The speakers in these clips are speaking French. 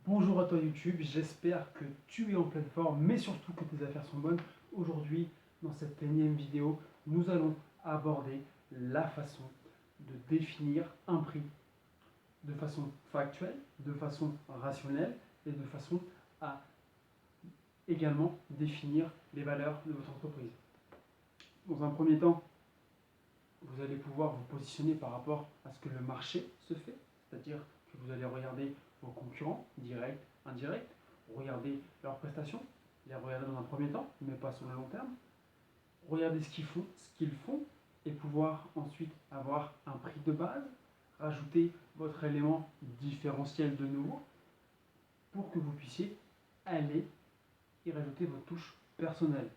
Bonjour à toi YouTube, j'espère que tu es en pleine forme, mais surtout que tes affaires sont bonnes. Aujourd'hui, dans cette énième vidéo, nous allons aborder la façon de définir un prix de façon factuelle, de façon rationnelle et de façon à également définir les valeurs de votre entreprise. Dans un premier temps, vous allez pouvoir vous positionner par rapport à ce que le marché se fait, c'est-à-dire que vous allez regarder vos concurrents, directs, indirects, regarder leurs prestations, les regarder dans un premier temps, mais pas sur le long terme, regarder ce qu'ils font, et pouvoir ensuite avoir un prix de base, rajouter votre élément différentiel de nouveau, pour que vous puissiez aller y rajouter votre touche personnelle.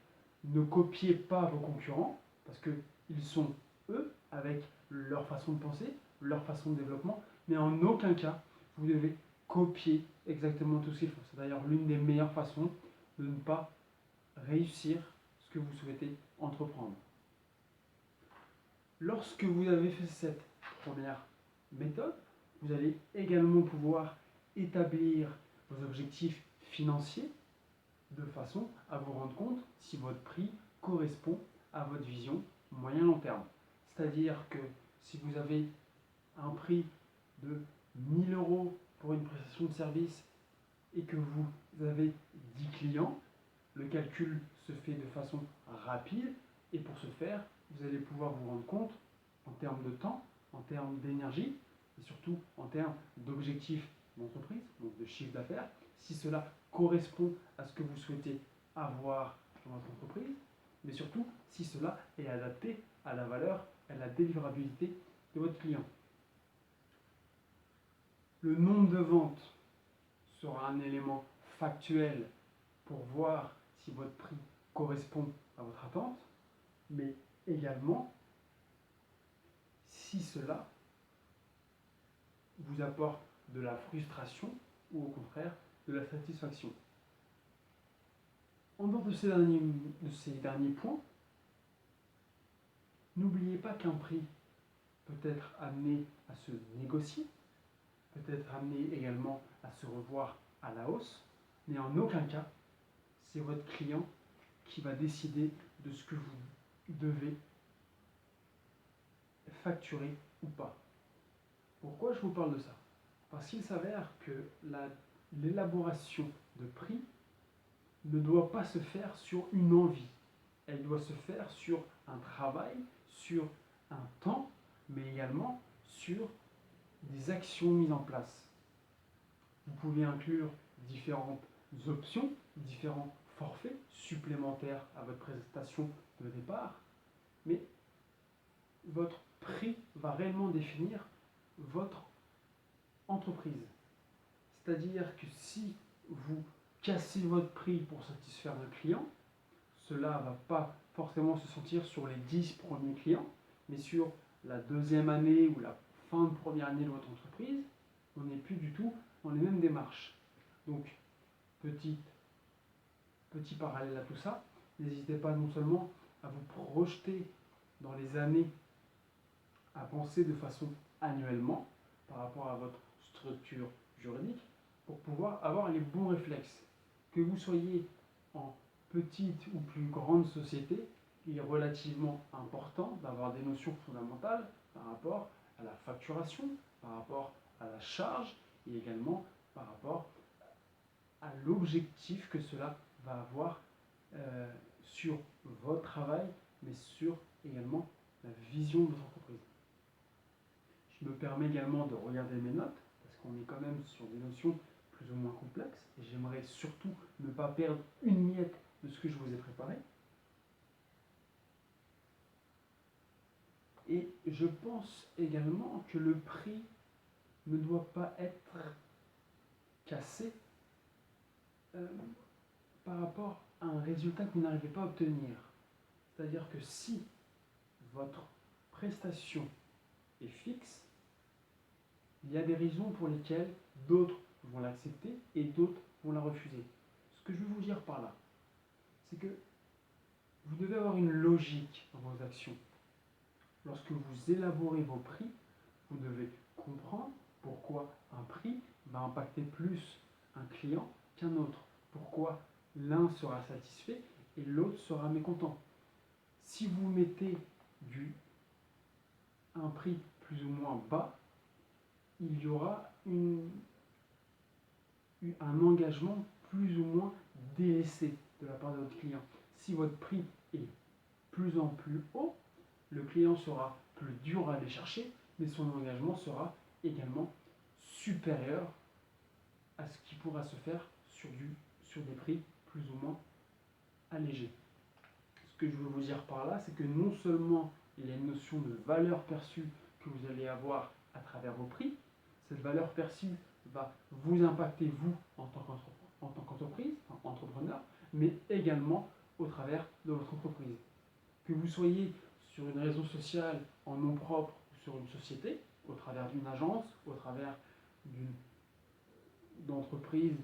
Ne copiez pas vos concurrents, parce qu'ils sont eux, avec leur façon de penser, leur façon de développement, mais en aucun cas, vous devez copier exactement tout ce qu'ils font. C'est d'ailleurs l'une des meilleures façons de ne pas réussir ce que vous souhaitez entreprendre. Lorsque vous avez fait cette première méthode, vous allez également pouvoir établir vos objectifs financiers de façon à vous rendre compte si votre prix correspond à votre vision moyen-long terme. C'est-à-dire que si vous avez un prix de 1000 euros pour une prestation de service et que vous avez 10 clients, le calcul se fait de façon rapide et pour ce faire, vous allez pouvoir vous rendre compte en termes de temps, en termes d'énergie et surtout en termes d'objectifs d'entreprise, donc de chiffre d'affaires, si cela correspond à ce que vous souhaitez avoir dans votre entreprise, mais surtout si cela est adapté à la valeur et à la délivrabilité de votre client. Le nombre de ventes sera un élément factuel pour voir si votre prix correspond à votre attente, mais également si cela vous apporte de la frustration ou au contraire de la satisfaction. En dehors de ces derniers points, n'oubliez pas qu'un prix peut être amené à se négocier, peut être amené également à se revoir à la hausse, mais en aucun cas, c'est votre client qui va décider de ce que vous devez facturer ou pas. Pourquoi je vous parle de ça? Parce qu'il s'avère que l'élaboration de prix ne doit pas se faire sur une envie. Elle doit se faire sur un travail, sur un temps, mais également sur des actions mises en place. Vous pouvez inclure différentes options, différents forfaits supplémentaires à votre prestation de départ, mais votre prix va réellement définir votre entreprise. C'est-à-dire que si vous cassez votre prix pour satisfaire le client, cela ne va pas forcément se sentir sur les 10 premiers clients, mais sur la deuxième année ou la fin de première année de votre entreprise, on n'est plus du tout dans les mêmes démarches. Donc, petit parallèle à tout ça, n'hésitez pas non seulement à vous projeter dans les années, à penser de façon annuellement par rapport à votre structure juridique pour pouvoir avoir les bons réflexes. Que vous soyez en petite ou plus grande société, il est relativement important d'avoir des notions fondamentales par rapport à la facturation, par rapport à la charge et également par rapport à l'objectif que cela va avoir sur votre travail, mais sur également la vision de votre entreprise. Je me permets également de regarder mes notes, parce qu'on est quand même sur des notions plus ou moins complexes, et j'aimerais surtout ne pas perdre une miette de ce que je vous ai préparé. Et je pense également que le prix ne doit pas être cassé par rapport à un résultat que vous n'arrivez pas à obtenir. C'est-à-dire que si votre prestation est fixe, il y a des raisons pour lesquelles d'autres vont l'accepter et d'autres vont la refuser. Ce que je veux vous dire par là, c'est que vous devez avoir une logique dans vos actions. Lorsque vous élaborez vos prix, vous devez comprendre pourquoi un prix va impacter plus un client qu'un autre. Pourquoi l'un sera satisfait et l'autre sera mécontent? Si vous mettez un prix plus ou moins bas, il y aura un engagement plus ou moins délaissé de la part de votre client. Si votre prix est plus en plus haut, le client sera plus dur à aller chercher, mais son engagement sera également supérieur à ce qui pourra se faire sur des prix plus ou moins allégés. Ce que je veux vous dire par là, c'est que non seulement il y a une notion de valeur perçue que vous allez avoir à travers vos prix, cette valeur perçue va vous impacter vous en tant qu'entreprise, entrepreneur, mais également au travers de votre entreprise. Que vous soyez sur une réseau social en nom propre ou sur une société, au travers d'une agence, au travers d'entreprise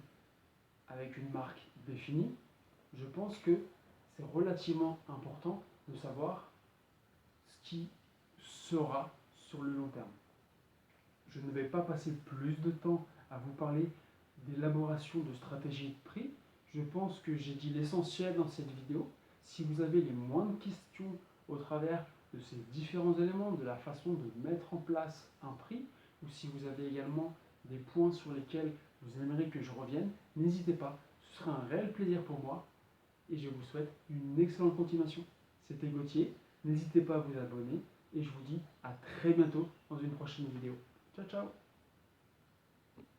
avec une marque définie, je pense que c'est relativement important de savoir ce qui sera sur le long terme. Je ne vais pas passer plus de temps à vous parler d'élaboration de stratégie de prix. Je pense que j'ai dit l'essentiel dans cette vidéo. Si vous avez les moindres questions au travers de ces différents éléments, de la façon de mettre en place un prix, ou si vous avez également des points sur lesquels vous aimeriez que je revienne, n'hésitez pas. Ce sera un réel plaisir pour moi et je vous souhaite une excellente continuation. C'était Gauthier. N'hésitez pas à vous abonner et je vous dis à très bientôt dans une prochaine vidéo. Ciao, ciao!